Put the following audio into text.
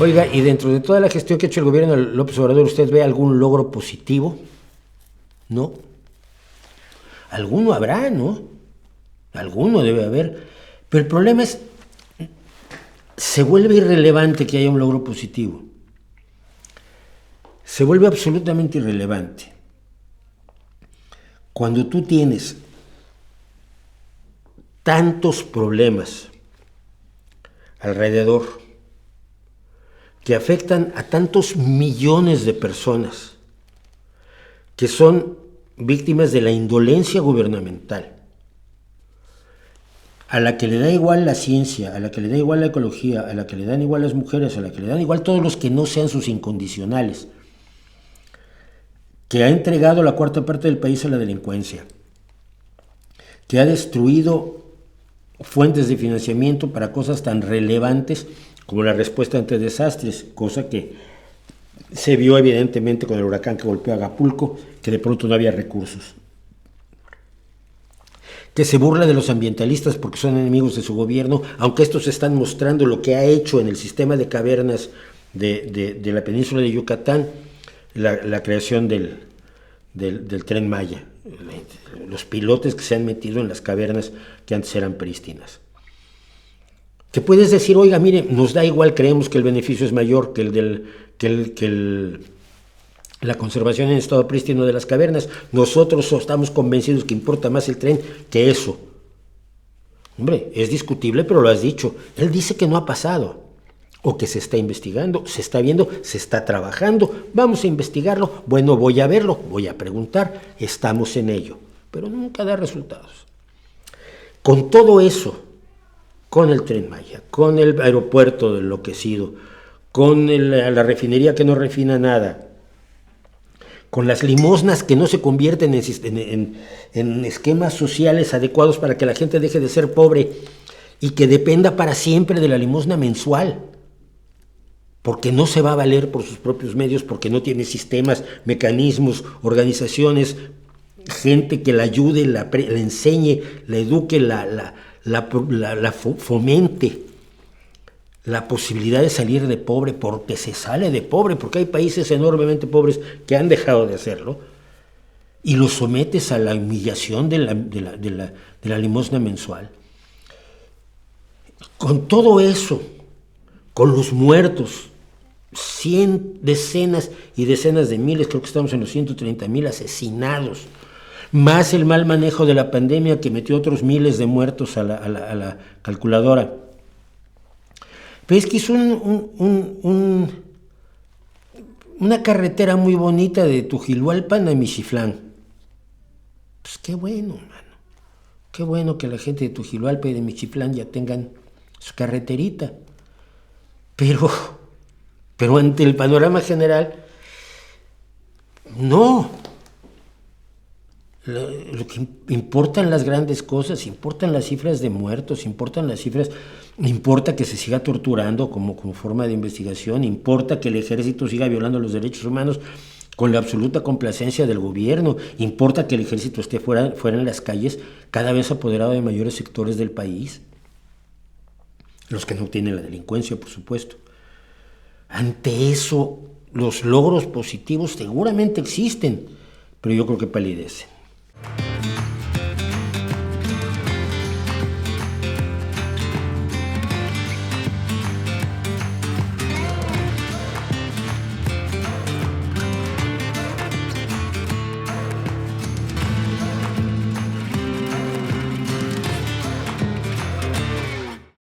Oiga, y dentro de toda la gestión que ha hecho el gobierno de López Obrador, ¿usted ve algún logro positivo? No. Alguno habrá, ¿no? Alguno debe haber. Pero el problema es, se vuelve irrelevante que haya un logro positivo. Se vuelve absolutamente irrelevante cuando tú tienes tantos problemas alrededor que afectan a tantos millones de personas que son víctimas de la indolencia gubernamental, a la que le da igual la ciencia, a la que le da igual la ecología, a la que le dan igual las mujeres, a la que le dan igual todos los que no sean sus incondicionales, que ha entregado la cuarta parte del país a la delincuencia, que ha destruido fuentes de financiamiento para cosas tan relevantes como la respuesta ante desastres, cosa que se vio evidentemente con el huracán que golpeó a Acapulco, que de pronto no había recursos. Que se burla de los ambientalistas porque son enemigos de su gobierno, aunque estos están mostrando lo que ha hecho en el sistema de cavernas de la península de Yucatán, la creación del Tren Maya, los pilotes que se han metido en las cavernas que antes eran prístinas. Que puedes decir, oiga, mire, nos da igual, creemos que el beneficio es mayor que la conservación en estado prístino de las cavernas. Nosotros estamos convencidos que importa más el tren que eso. Hombre, es discutible, pero lo has dicho. Él dice que no ha pasado, o que se está investigando, se está viendo, se está trabajando. Vamos a investigarlo. Bueno, voy a verlo, voy a preguntar. Estamos en ello, pero nunca da resultados. Con todo eso, con el Tren Maya, con el aeropuerto enloquecido, con la refinería que no refina nada, con las limosnas que no se convierten en esquemas sociales adecuados para que la gente deje de ser pobre y que dependa para siempre de la limosna mensual, porque no se va a valer por sus propios medios, porque no tiene sistemas, mecanismos, organizaciones, gente que la ayude, la enseñe, la eduque, la fomente la posibilidad de salir de pobre, porque se sale de pobre, porque hay países enormemente pobres que han dejado de hacerlo, y los sometes a la humillación de la limosna mensual. Con todo eso, con los muertos, decenas y decenas de miles, creo que estamos en los 130,000 asesinados, más el mal manejo de la pandemia que metió otros miles de muertos a la calculadora. Pero es que hizo una carretera muy bonita de Tujilualpan a Michitlán. Pues qué bueno, mano. Qué bueno que la gente de Tujilualpan y de Michitlán ya tengan su carreterita. Pero ante el panorama general, no. Lo que importan las grandes cosas, importan las cifras de muertos, importa que se siga torturando como forma de investigación, importa que el ejército siga violando los derechos humanos con la absoluta complacencia del gobierno, importa que el ejército esté fuera en las calles, cada vez apoderado de mayores sectores del país, los que no tienen la delincuencia, por supuesto. Ante eso, los logros positivos seguramente existen, pero yo creo que palidecen.